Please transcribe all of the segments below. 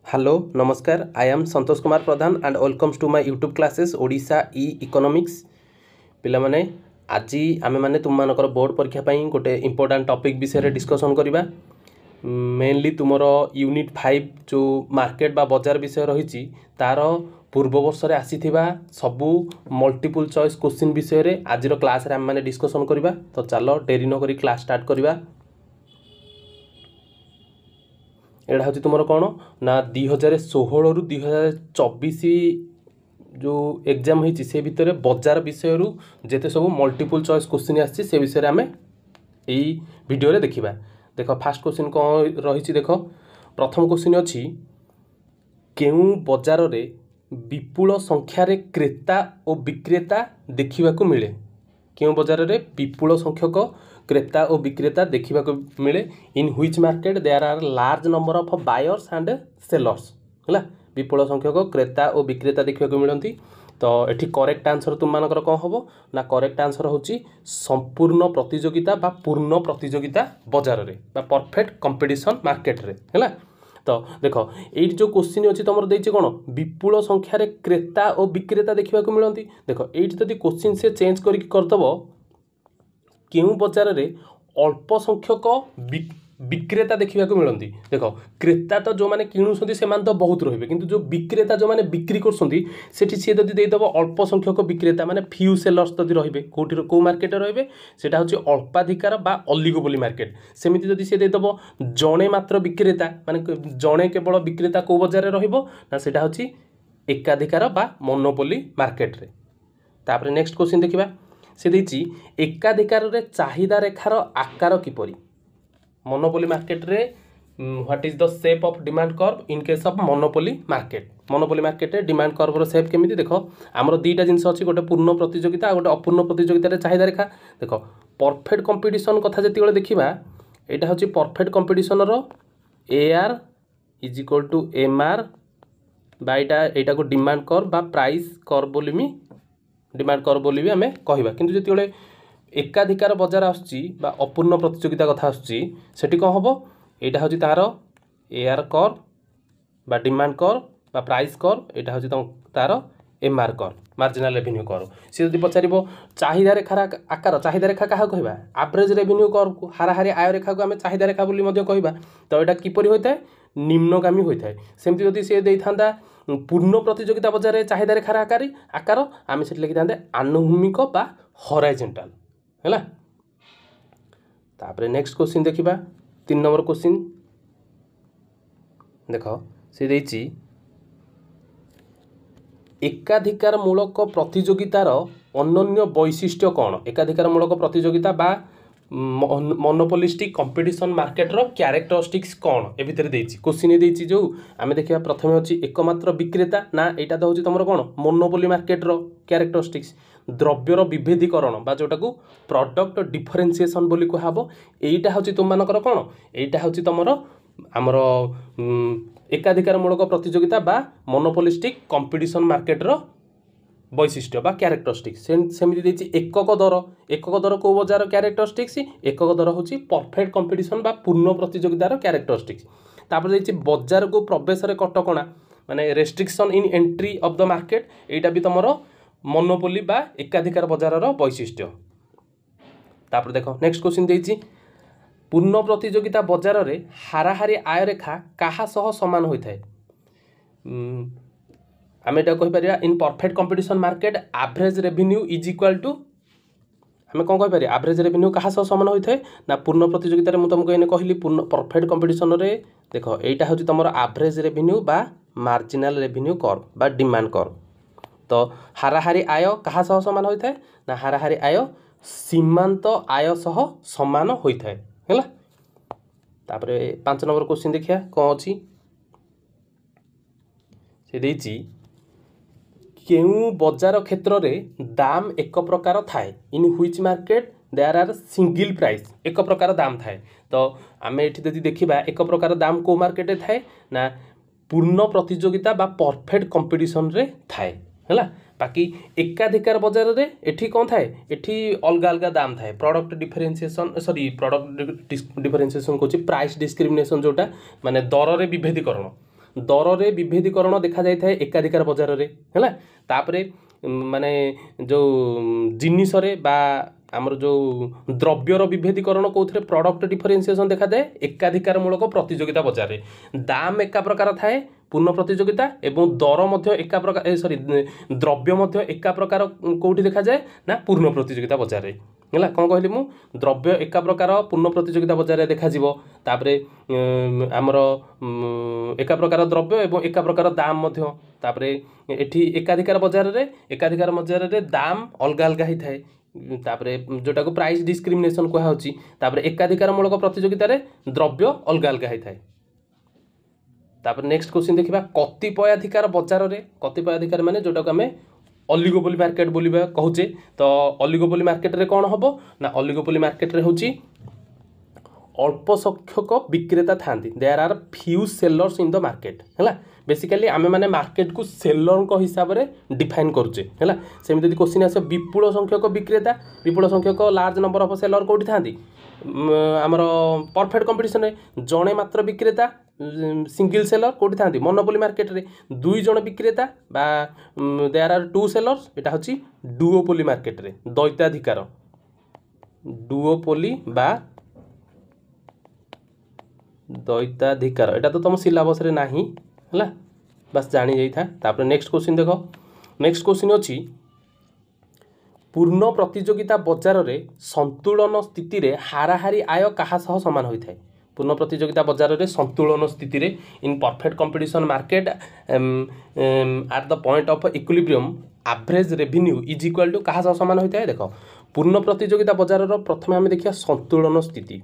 Hello नमस्कार I am Santosh Kumar Pradhan and welcomes to my YouTube classes Odisha ई economics पिला माने आज आमे माने तुम मानकर बोर्ड परीक्षा पई गोटे इंपोर्टेंट टॉपिक विषय रे डिस्कशन करबा मेनली तुमर यूनिट 5 जो मार्केट बा बाजार विषय रही तार पूर्व वर्ष रे आसीथिबा सबु मल्टीपल चॉइस क्वेश्चन विषय रे आज रो क्लास रे आमे माने डिस्कशन करबा। तो चलो देरी न करी क्लास स्टार्ट करबा। एटा हूँ तुम कौन ना 2016 रु 2024 जो एग्जाम होती से भितर बजार विषय रु जेते सब मल्टीपल चॉइस क्वेश्चन आसी से विषय में आम यही वीडियो रे देखा। देख फास्ट क्वेश्चन कौन रही देख प्रथम क्वेश्चन अच्छी केउ बजार रे विपुल संख्यार क्रेता और विक्रेता देखा मिले। केउ बजार रे विपुल संख्यक क्रेता और विक्रेता देखा मिले in which market there are large number of buyers and sellers है। विपुल संख्यक क्रेता और विक्रेता देखा मिलती। तो ये करेक्ट आंसर तुम मानकर कौन हम ना करेक्ट आंसर होची संपूर्ण प्रतियोगिता बा पूर्ण प्रतियोगिता बाजार रे बा परफेक्ट कंपटीशन मार्केट रे है। तो देख ये जो क्वेश्चन अच्छी तुम देती कौन विपुल संख्यार क्रेता और विक्रेता देखा मिलती। देख ये जब क्वेश्चन से चेंज करदेव केउ बजार रे अल्प संख्यक विक्रेता देखा मिलती। देख क्रेता तो जो मैंने किणुंट से तो बहुत रही किंतु जो विक्रेता जो मैंने बिक्री करती सी जब देदेव अल्प संख्यक विक्रेता माने फ्यू सेलर्स जब रे कौटी कौ मार्केट रे सेटा हूँ अल्पाधिकार बा अलिगोपली मार्केट। सेमती जब सी देदेव जड़े मात्र विक्रेता माने जड़े केवल विक्रेता कौ बजार रहा सेटा हूँ एकाधिकार बा मोनोपोली मार्केट रे। तापर नेक्स्ट क्वेश्चन देखा से देती एकाधिकार रे चाहिदा रेखार आकार किपरि। मोनोपोली मार्केट रे what is the shape of demand curve in case of monopoly market. Monopoly market रे डिमांड कर्व रो शेप केमिति देख आमर दुईटा जिनस अच्छी गोटे पूर्ण प्रतियोगिता गोटे अपूर्ण प्रतियोगिता रे चाहिदा रेखा। देख परफेक्ट कंपटीशन कथा जति देखा यहाँ हूँ परफेक्ट कंपटीशन रो AR is equal to MR बाईटा को डिमांड कर्व बा प्राइस कर्व बोली डिमांड कर्व बोली भी आम कहवा। किंतु जिते एकाधिकार बजार आसूँ अपूर्ण प्रतियोगिता कथा आसूँ कौन हम यहाँ हूँ तार AR कर्व बा डिमांड कर्व बा प्राइस कर्व यहाँ हूँ तार MR curve marginal revenue curve. सी जब पचार चाहिदा रेखार आकार चाहिदा रेखा क्या कहवा एवरेज रेवेन्यू कर्व को हाराहारी आय रेखा को आम चाहिदा रेखा बोली कहवा। तो यहाँ किपरि होता है निम्नगामी होता है। सेमती जदि सी देता पूर्ण प्रतियोगिता बजार चाहिदा रेखार आकार आम से लिखि था आनुभूमिक बा हॉराइजॉन्टल है। तापर नेक्स्ट क्वेश्चन देखा 3 नंबर क्वेश्चन देख से देती एकाधिकार मूलक प्रतियोगितार अनन्य वैशिष्ट्य कौन। एकाधिकार मूलक प्रतियोगिता बा मोनोपोलिस्टिक कंपटीशन मार्केट रो क्यारेक्टरिस्टिक्स कौन ए भितर देछि क्वेश्चन देछि जो आमे देखिया प्रथमे अछि एकमात्र विक्रेता ना एटा तो होछि तमरो कौन मोनोपोली मार्केट रो क्यारेक्टरिस्टिक्स द्रव्यर विभेदीकरण बा जोटा को प्रोडक्ट डिफरेंशिएशन बोली कहबो। एटा होछि तुम मानकर कौन एटा होछि तमरो आमर एकाधिकार मूलक प्रतियोगिता बा मोनोपोलिस्टिक कंपटीशन मार्केट रो वैशिष्ट्य बा क्यारेक्टरिस्टिक्स। सेमती देछि एकक दर को बजार क्यारेक्टरिस्टिक्स एकक दर होछि परफेक्ट कंपटीशन बा पूर्ण प्रतियोगितार क्यारेक्टरिस्टिक्स। तापर देछि बजार को प्रवेश रे कटकणा माने restriction in entry of the market एटा भी तमरो मोनोपोली बा एकाधिकार बजार रो वैशिष्ट्य। तापर देखो नेक्स्ट क्वेश्चन देछि पूर्ण प्रतियोगिता बजार रे हाराहारी आय रेखा काहा सह समान होइथाय। आम एटा कहि परिया in perfect competition market average revenue is equal to आम कौन कहि परिया एवरेज रेवेन्यू कहा सह समान होता है ना पूर्ण प्रतियोगिता रे मु तुमको एने कहली पूर्ण परफेक्ट कंपटीशन रे देख एटा हूँ तुम एवरेज रेवेन्यू बा मार्जिनाल रेवेन्यू कर्व बा डिमांड कर्व। तो हाराहारी आय कहा सह समान होता है ना हाराहारी आय सीमांत आय सह समान होता है। तापर 5 नंबर क्वेश्चन देखिया कौन अच्छी से देछि केउ बजार क्षेत्र में दाम एक प्रकार थाए in which market there are single price एक प्रकार दाम थाए। तो आम ये देखा एक प्रकार दाम को मार्केट थाए ना पूर्ण प्रतियोगिता बा परफेक्ट कंपटीशन रे थाए है। बाकी एकाधिकार बजार रे एठी कौन थाए एठी अलग अलग दाम थाए product differentiation sorry product differentiation कहछि प्राइस डिस्क्रिमिनेशन जोटा माने दर रे विभेदीकरण दर रे विभेदीकरण देखा जाए था एकाधिकार बजार रे है तापरे माने जो जिनिस रे बा आमर जो द्रव्यर विभेदीकरण कौन प्रोडक्ट डिफरेन्सिएसन देखा जाए एकाधिकार मूलक प्रतियोगिता बजार रे दाम एका प्रकार थाए पूर्ण प्रतियोगिता एवं दर मध्य एका प्रकार सॉरी द्रव्य मध्य एका प्रकार कौटी देखा जाए ना पूर्ण प्रतियोगिता बजार रे है कौन कहली मु द्रव्य एका प्रकार पूर्ण प्रतियोगिता बजार में देखा तापरे आमर एका प्रकार द्रव्य एवं एका प्रकार दाम मध्य तापरे एठी एकाधिकार बजार रे दाम अलग अलग ही थाए तापरे जोटा को प्राइस डिस्क्रिमिनेशन कहुच्छी तापरे एकाधिकार मूलक प्रतियोगिता रे द्रव्य अलग अलग ही थाए तापरे नेक्स्ट क्वेश्चन देखिबा कतिपयाधिकार बजार रे कतिपयाधिकार माने जोटा को आमे ऑलिगोपोली मार्केट बोलिबा कहूचे तो ऑलिगोपोली मार्केट रे कौन हम ना ऑलिगोपोली मार्केट रे होची अल्प संख्यक विक्रेता थांती there are few sellers in the market है बेसिकली आमे माने मार्केट को सेलर को हिसाब से डिफाइन करुचे है सेमती क्वेश्चन आस विपुल संख्यक विक्रेता विपुल संख्यक लार्ज नंबर ऑफ सेलर कौटी थांती आमर परफेक्ट कंपटीशन रे जणे मात्र विक्रेता सिंगल सेलर कौटी थांती मोनोपोली मार्केट रे दुई जण विक्रेता बा देयर आर टू सेलर्स एटा होची डुओपोली मार्केट रे द्वैताधिकार डुओपोली बा द्वैताधिकार एटा तो तुम सिलेबस रे नाही है बस जानी जाई था तापर नेक्स्ट क्वेश्चन देखो नेक्स्ट क्वेश्चन अछि पूर्ण प्रतियोगिता बजार रे संतुलन स्थिति रे हाराहारी आय कहा सह समान होई थाए पूर्ण प्रतियोगिता बजार रे संतुलन स्थिति रे in perfect competition market at the point of equilibrium average revenue is equal to कहा सह समान होई थाए देखो पूर्ण प्रतियोगिता बजार रो प्रथमे हम देखिया संतुलन स्थिति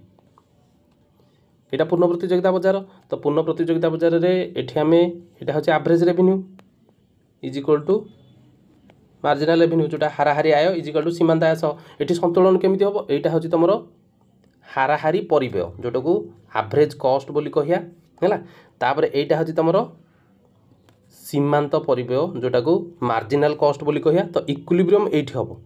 एटा पूर्ण प्रतियोगिता बजार तो पूर्ण प्रतियोगिता बजार रे एठी हमें एटा होचे average revenue is equal to marginal revenue जोटा हाराहारी आय इज इक्वल टू सीमांत आय सह एठी संतुलन केमिति होबो एटा होची तमरो हाराहारी परिव्यय जोटा को एवरेज कॉस्ट बोली कहिया हैला तापर एटा होची तमरो सीमांत परिव्यय जोटा को मार्जिनाल कॉस्ट बोली कहिया तो इक्विलिब्रियम एठी होबो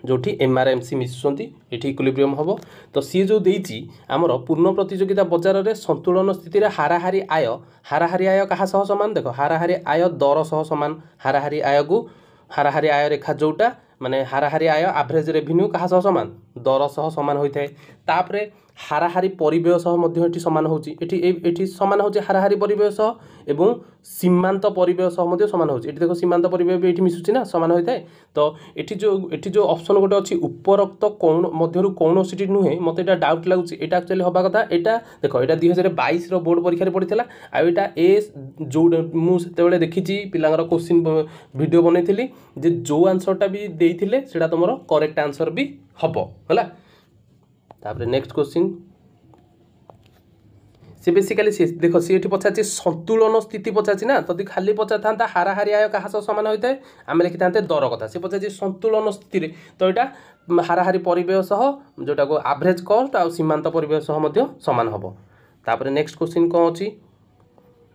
जोठी एमआरएमसी मिसुंती एठी इक्विलिब्रियम होबो तो सी जो देइची हमरो पूर्ण प्रतियोगिता बजार रे संतुलन स्थिति रे हाराहारी आय कहा सह समान देखो हाराहारी आय दर सह समान हाराहारी आय को हाराहारी आय रेखा जोटा माने हाराहारी आय एवरेज रेवेन्यू कहा सह समान दर सह समान होई थाए तापरे हाराहारी परिव्यय सह मध्य एठी समान होची एठी समान होची हाराहारी परिव्यय सह एवं सीमांत परिव्यय सह मध्य समान होची एठी देखो सीमांत परिव्यय भी एठी मिसुची ना समान होई थाए तो एठी जो ऑप्शन गोटे अछि उपरोक्त कोन मध्यरु कोनोसिटी नुहे मते एटा डाउट लागुची एटा एक्चुअली होबा कथा एटा देखो एटा 2022 रो बोर्ड परीक्षा रे पडिथिला आ एटा ए जो मु सेते बेले देखिची पिलांगर क्वेश्चन वीडियो बनैथिली जे जो आंसरटा भी देइथिले सेटा तमरो करेक्ट आंसर भी हबो हला तापर नेक्स्ट क्वेश्चन से बेसिकली देखो सी एठी पचाची संतुलन स्थिति पचाची ना तदी खाली पचा थांता हाराहारी आय कहा समान होता है आम लिखि थांते दर कथा से पचाची संतुलन स्थिति रे तो एटा हाराहारी परिव्यय सह जोटा को एवरेज कॉस्ट आ सीमांत परिव्यय सह मध्य समान हबो तापर नेक्स्ट क्वेश्चन कोन अछि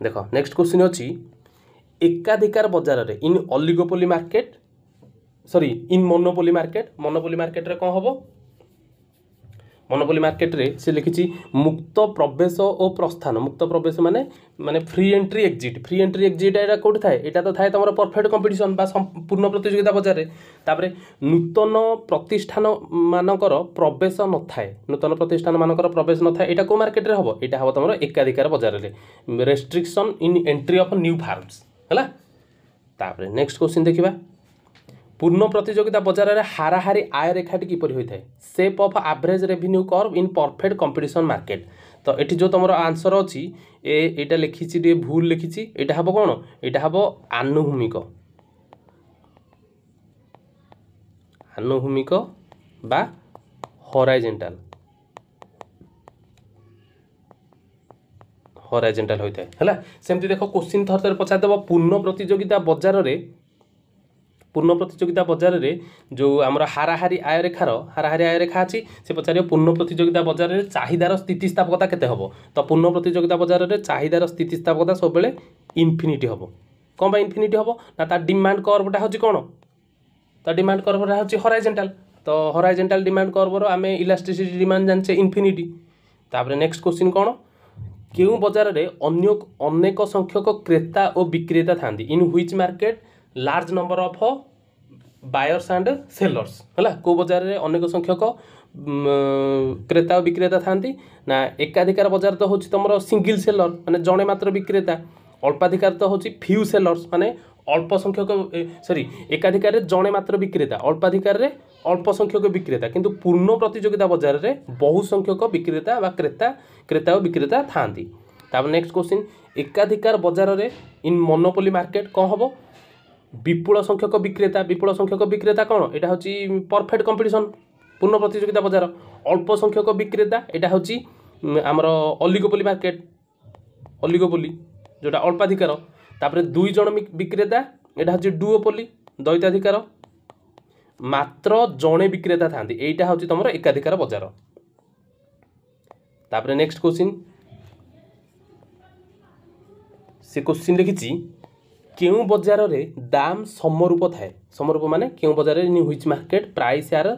देखो नेक्स्ट क्वेश्चन अछि एकाधिकार बजार रे in oligopoly market sorry in monopoly market रे कोन हबो मोनोपोली मार्केट रे से लिखिची मुक्त प्रवेश और प्रस्थान मुक्त प्रवेश माने माने फ्री एंट्री एग्जिट एटा कोड थाए एटा तो थाए तमरो परफेक्ट कंपटीशन बा पूर्ण प्रतियोगिता बजार रे तापरे नूतन प्रतिष्ठान मानकर प्रवेश न थाए नूतन प्रतिष्ठान मानकर प्रवेश न थाए एटा को मार्केट रे हबो एटा हबो तमरो एकाधिकार बजार रे restriction in entry of new farms हला तापरे नेक्स्ट क्वेश्चन देखिबा पूर्ण प्रतियोगिता बजार रे हाराहारी आय रेखाटी किपरि होई थाए shape of average revenue curve in perfect competition market तो एठी जो तमरो आंसर अछि एटा लिखिछि दे भूल लिखिछि एटा हबो कोन एटा हबो आनुभूमिक बा हॉराइजॉन्टल होई थाए हला सेमति देखो क्वेश्चन थरतर पछा देबो पूर्ण प्रतियोगिता बजार रे जो आमर हाराहारी आय रेखा अछि से पचारियो पूर्ण प्रतियोगिता बजार रे चाहिदार स्थितिस्थापकता केते हबो तो पूर्ण प्रतियोगिता बजार रे चाहिदार स्थितिस्थापकता सब बेले इन्फिनिटी हबो कोन बा इन्फिनिटी हबो ना ता डिमांड कर्वटा होची कोन ता डिमांड कर्वटा होची हॉराइजॉन्टल तो हॉराइजॉन्टल डिमांड कर्व रो आमे इलास्टिसिटी डिमांड जानचे इन्फिनिटी तापर नेक्स्ट क्वेश्चन कोन କେଉଁ ବଜାରରେ ଅନେକ ସଂଖ୍ୟକ କ୍ରେତା ଓ ବିକ୍ରେତା ଥାନ୍ତି in which market large number of buyers and sellers ହେଲା କେଉଁ ବଜାରରେ ଅନେକ ସଂଖ୍ୟକ କ୍ରେତା ଓ ବିକ୍ରେତା ଥାନ୍ତି ନା ଏକାଧିକାର ବଜାର ତ ହେଉଛି ତୁମର ସିଙ୍ଗିଲ୍ ସେଲର ମାନେ ଜଣେ ମାତ୍ର ବିକ୍ରେତା ଅଳ୍ପାଧିକାର ତ ହେଉଛି ଫ୍ୟୁ ସେଲର୍ସ ମାନେ ଅଳ୍ପ ସଂଖ୍ୟକ ଏକାଧିକାରରେ ଜଣେ ମାତ୍ର ବିକ୍ରେତା ଅଳ୍ପାଧିକାରରେ ଅଳ୍ପ ସଂଖ୍ୟକ ବିକ୍ରେତା କିନ୍ତୁ ପୂର୍ଣ୍ଣ ପ୍ରତିଯୋଗିତା ବଜାରରେ ବହୁ ସଂଖ୍ୟକ ବିକ୍ରେତା ବା କ୍ରେତା ଓ ବିକ୍ରେତା ଥାନ୍ତି। ତାପରେ ନେକ୍ସଟ କ୍ୱେଶ୍ଚିନ୍ ଏକାଧିକାର ବଜାରରେ ଇନ୍ ମୋନୋପୋଲି ମାର୍କେଟ କ'ଣ ହେବ विपुल संख्यक विक्रेता कौन यहाँ हूँ परफेक्ट कंपटीशन पूर्ण प्रतियोगिता बजार अल्प संख्यक विक्रेता यहाँ हूँ आमर ऑलिगोपोली मार्केट ऑलिगोपोली जोटा अल्पाधिकार तापर दुई जन विक्रेता यहाँ हूँ डुओपोली द्वैताधिकार मात्र जड़े विक्रेता था यहाँ हूँ तुम एकाधिकार बजार। तापर नेक्स्ट क्वेश्चन से क्वेश्चन लिखी केउं बजार रे दाम समरूप थाए समरूप माने केउं बजार रे in which market price are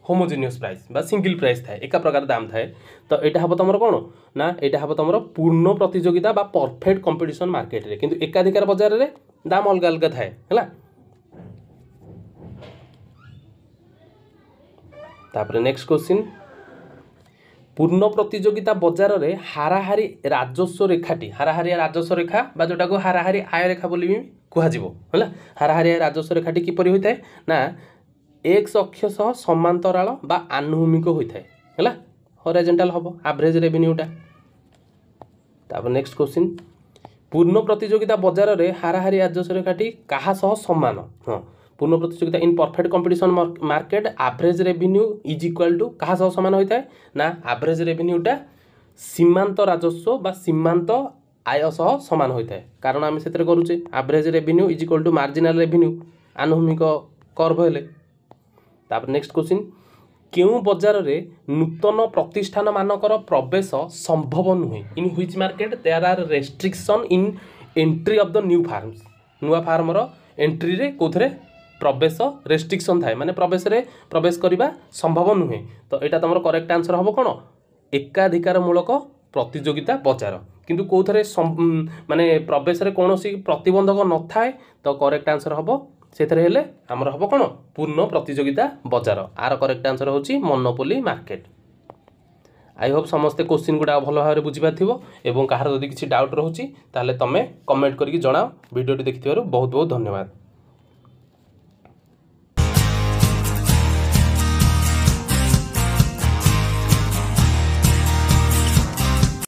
homogeneous price बा सिंगल प्राइस थाए एका प्रकार दाम थाए तो एटा हबो तमरो कोन ना एटा हबो तमरो पूर्ण प्रतियोगिता बा परफेक्ट कंपटीशन मार्केट रे किंतु एकाधिकार बजार रे दाम अलग अलग थाए हैला। तापर नेक्स्ट क्वेश्चन पूर्ण प्रतियोगिता बजार रे हाराहारी राजस्व रेखाटी हाराहारी राजस्व रेखा बा जोटा को हाराहारी आय रेखा बोली भी कहुजिबो हैला हाराहारी राजस्व रेखाटी किपरि होइथाय ना एक्स अक्ष सह समांतराल बा आनुभूमिक होइथाय हैला हॉरिजॉन्टल हबो एवरेज रेवेन्यूटा। तापर नेक्स्ट क्वेश्चन पूर्ण प्रतियोगिता बजार रे हाराहारी राजस्व रेखाटी कहा सह समान हां पूर्ण प्रतियोगिता in perfect competition market average revenue is equal to कहा सह समान होता है ना एवरेज रेवेन्यूटा सीमांत राजस्व बा सीमांत आय सह समान होता है कारण आम से करुचे average revenue is equal to marginal revenue आनुभूमिक कर्व हेले। तापर नेक्स्ट क्वेश्चन केउं बजार रे नूतन प्रतिष्ठान मानकर प्रवेश संभव नुहे in which market there are restriction in entry of the new firms नुआ फार्मर एंट्री रे कोथरे प्रवेश रेस्ट्रिक्शन थाए माने प्रवेश करने संभव नुहे तो यहाँ तुम करेक्ट आंसर हम कौन एकाधिकार मूलक प्रतियोगिता बजार किंतु कौथरे माने प्रवेश रे कौन प्रतिबंधक न थाए तो करेक्ट आंसर हम से आमर हम कौन पूर्ण प्रतियोगिता बजार आर करेक्ट आंसर होची मोनोपोली मार्केट। आई होप समस्ते क्वेश्चन गुड़ा भल भाव में बुझीपार एवं कहार जदि किसी डाउट रोचे ताहले तमे कमेंट करके जणाओ वीडियो देखि बहुत बहुत धन्यवाद।